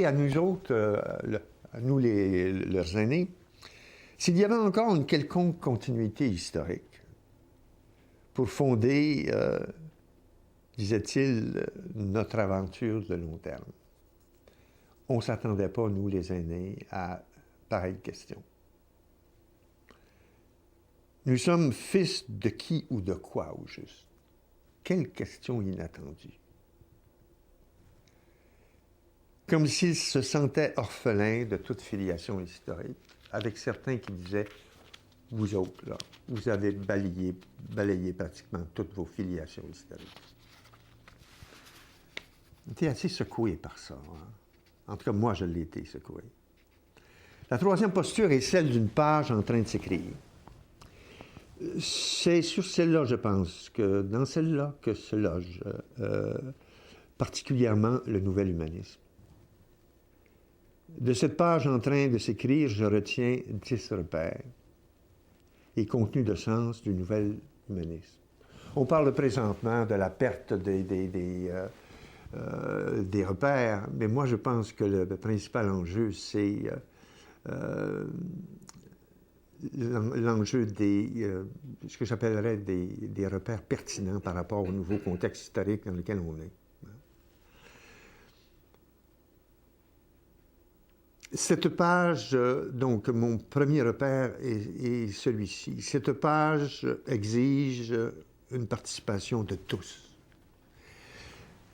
à nous autres, à nous leurs aînés, s'il y avait encore une quelconque continuité historique pour fonder, disait-il, notre aventure de long terme. On ne s'attendait pas, nous les aînés, à pareille question. Nous sommes fils de qui ou de quoi, au juste? Quelle question inattendue! Comme s'ils se sentaient orphelins de toute filiation historique, avec certains qui disaient « Vous autres, là, vous avez balayé pratiquement toutes vos filiations historiques. » J'étais assez secoué par ça. Hein? En tout cas, moi, je l'ai été secoué. La troisième posture est celle d'une page en train de s'écrire. C'est sur celle-là, je pense, que dans celle-là que se loge particulièrement le nouvel humanisme. De cette page en train de s'écrire, je retiens 10 repères et contenus de sens du nouvel humanisme. On parle présentement de la perte des repères, mais moi je pense que le principal enjeu, c'est l'enjeu ce que j'appellerais des repères pertinents par rapport au nouveau contexte historique dans lequel on est. Cette page, donc mon premier repère est celui-ci. Cette page exige une participation de tous.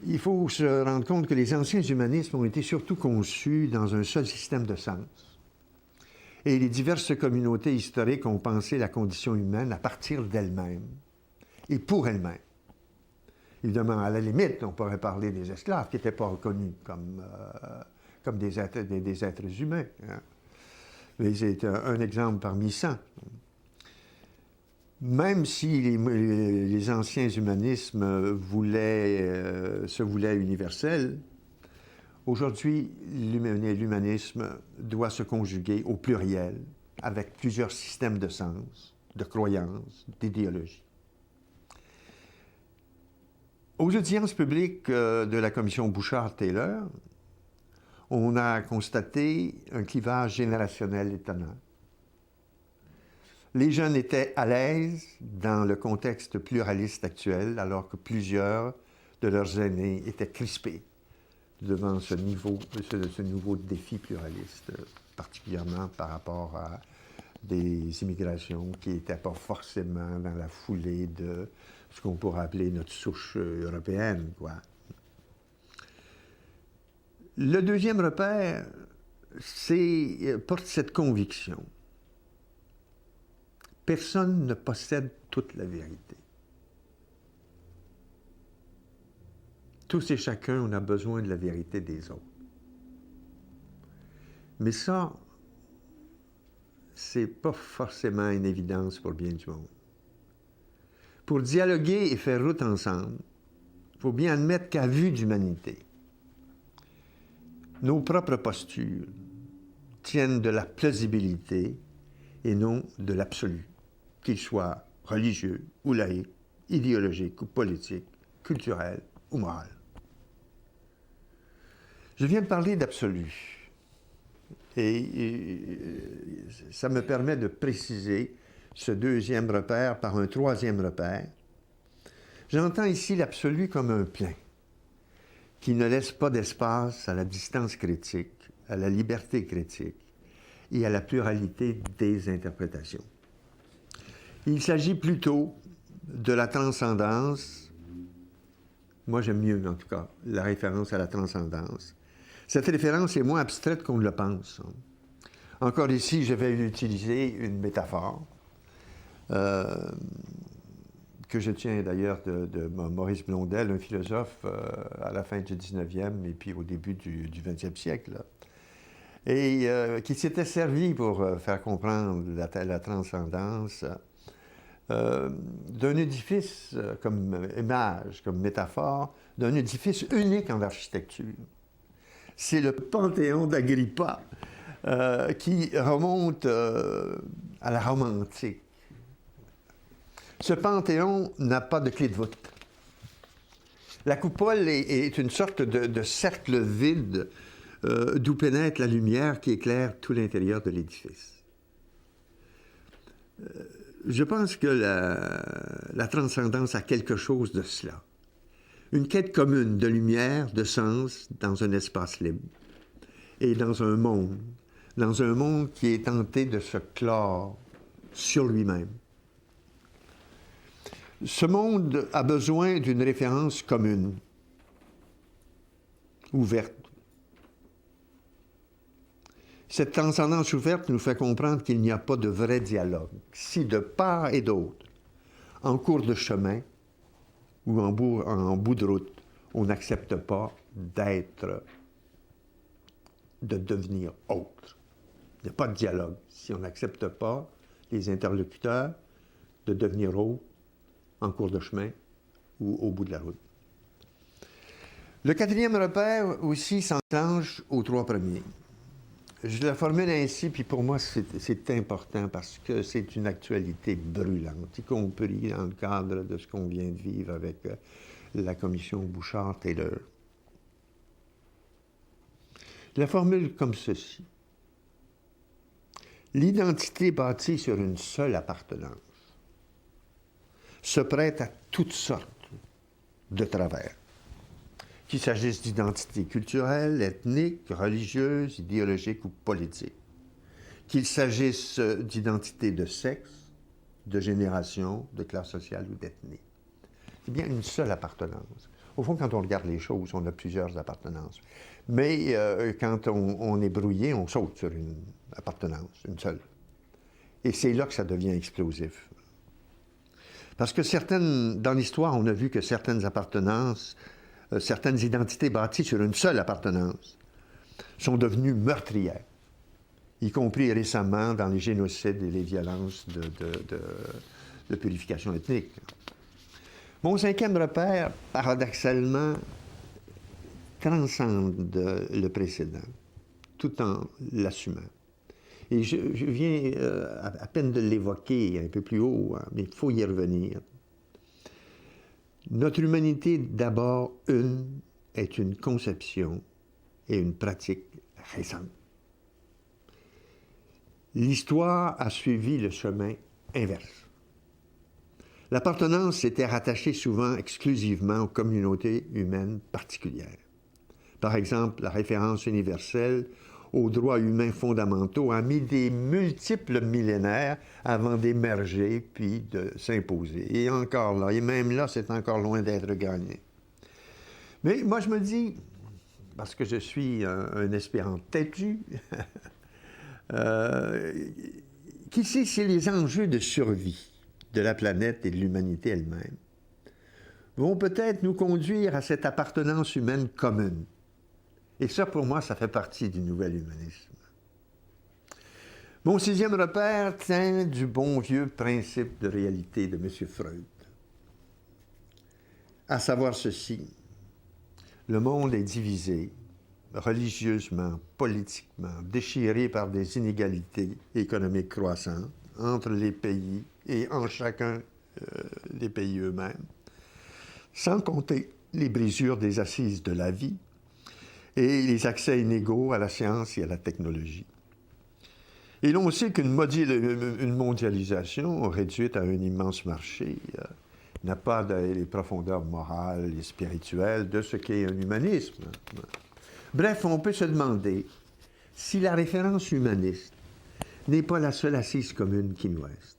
Il faut se rendre compte que les anciens humanismes ont été surtout conçus dans un seul système de sens. Et les diverses communautés historiques ont pensé la condition humaine à partir d'elles-mêmes et pour elles-mêmes. Évidemment, à la limite, on pourrait parler des esclaves qui n'étaient pas reconnus comme des êtres humains. Hein. Mais c'est un exemple parmi 100. Même si les anciens humanismes se voulaient universels, aujourd'hui, l'humanisme doit se conjuguer au pluriel avec plusieurs systèmes de sens, de croyances, d'idéologies. Aux audiences publiques de la commission Bouchard-Taylor, on a constaté un clivage générationnel étonnant. Les jeunes étaient à l'aise dans le contexte pluraliste actuel, alors que plusieurs de leurs aînés étaient crispés devant ce nouveau défi pluraliste, particulièrement par rapport à des immigrations qui n'étaient pas forcément dans la foulée de ce qu'on pourrait appeler notre souche européenne, quoi. Le deuxième repère, porte cette conviction. Personne ne possède toute la vérité. Tous et chacun, on a besoin de la vérité des autres. Mais ça, c'est pas forcément une évidence pour bien du monde. Pour dialoguer et faire route ensemble, il faut bien admettre qu'à vue d'humanité, nos propres postures tiennent de la plausibilité et non de l'absolu, qu'il soit religieux ou laïque, idéologique ou politique, culturel ou moral. Je viens de parler d'absolu et ça me permet de préciser ce deuxième repère par un troisième repère. J'entends ici l'absolu comme un plein qui ne laisse pas d'espace à la distance critique, à la liberté critique et à la pluralité des interprétations. Il s'agit plutôt de la transcendance, moi j'aime mieux en tout cas la référence à la transcendance. Cette référence est moins abstraite qu'on ne le pense. Encore ici, je vais utiliser une métaphore que je tiens d'ailleurs de Maurice Blondel, un philosophe à la fin du 19e et puis au début du 20e siècle. Là. Et qui s'était servi pour faire comprendre la transcendance d'un édifice comme image, comme métaphore, d'un édifice unique en architecture. C'est le Panthéon d'Agrippa qui remonte à la Rome antique. Ce panthéon n'a pas de clé de voûte. La coupole est une sorte de cercle vide d'où pénètre la lumière qui éclaire tout l'intérieur de l'édifice. Je pense que la transcendance a quelque chose de cela. Une quête commune de lumière, de sens, dans un espace libre. Et dans un monde qui est tenté de se clore sur lui-même. Ce monde a besoin d'une référence commune, ouverte. Cette transcendance ouverte nous fait comprendre qu'il n'y a pas de vrai dialogue. Si de part et d'autre, en cours de chemin ou en bout de route, on n'accepte pas de devenir autre. Il n'y a pas de dialogue. Si on n'accepte pas les interlocuteurs de devenir autres en cours de chemin ou au bout de la route. Le quatrième repère aussi s'enclenche aux trois premiers. Je la formule ainsi, puis pour moi, c'est important parce que c'est une actualité brûlante, y compris dans le cadre de ce qu'on vient de vivre avec la commission Bouchard-Taylor. Je la formule comme ceci. L'identité bâtie sur une seule appartenance se prête à toutes sortes de travers. Qu'il s'agisse d'identité culturelle, ethnique, religieuse, idéologique ou politique. Qu'il s'agisse d'identité de sexe, de génération, de classe sociale ou d'ethnie. C'est bien une seule appartenance. Au fond, quand on regarde les choses, on a plusieurs appartenances. Mais quand on est brouillé, on saute sur une appartenance, une seule. Et c'est là que ça devient explosif. Parce que dans l'histoire, on a vu que certaines appartenances, certaines identités bâties sur une seule appartenance sont devenues meurtrières, y compris récemment dans les génocides et les violences de purification ethnique. Mon cinquième repère, paradoxalement, transcende le précédent, tout en l'assumant. Et je viens à peine de l'évoquer un peu plus haut, hein, mais il faut y revenir. Notre humanité, d'abord, est une conception et une pratique récente. L'histoire a suivi le chemin inverse. L'appartenance était rattachée souvent exclusivement aux communautés humaines particulières. Par exemple, la référence universelle aux droits humains fondamentaux a mis des multiples millénaires avant d'émerger puis de s'imposer. Et encore là, et même là, c'est encore loin d'être gagné. Mais moi, je me dis, parce que je suis un espérant têtu, qu'ici, c'est les enjeux de survie de la planète et de l'humanité elle-même vont peut-être nous conduire à cette appartenance humaine commune. Et ça, pour moi, ça fait partie du nouvel humanisme. Mon sixième repère tient du bon vieux principe de réalité de M. Freud. À savoir ceci, le monde est divisé religieusement, politiquement, déchiré par des inégalités économiques croissantes entre les pays et en chacun des pays eux-mêmes, sans compter les brisures des assises de la vie et les accès inégaux à la science et à la technologie. Et l'on sait qu'une mondialisation réduite à un immense marché n'a pas les profondeurs morales et spirituelles de ce qu'est un humanisme. Bref, on peut se demander si la référence humaniste n'est pas la seule assise commune qui nous reste.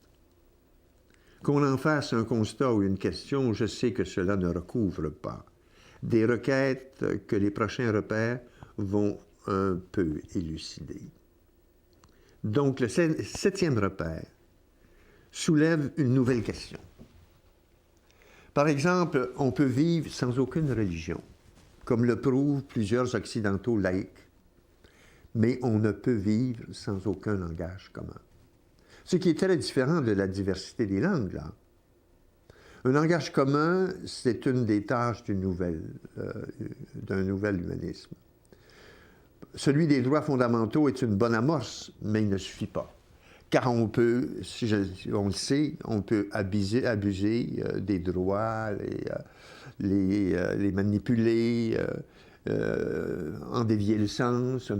Qu'on en fasse un constat ou une question, je sais que cela ne recouvre pas des requêtes que les prochains repères vont un peu élucider. Donc, le septième repère soulève une nouvelle question. Par exemple, on peut vivre sans aucune religion, comme le prouvent plusieurs occidentaux laïcs, mais on ne peut vivre sans aucun langage commun. Ce qui est très différent de la diversité des langues, là. Un langage commun, c'est une des tâches d'un nouvel humanisme. Celui des droits fondamentaux est une bonne amorce, mais il ne suffit pas. Car on peut, on le sait, on peut abuser des droits, les manipuler, en dévier le sens,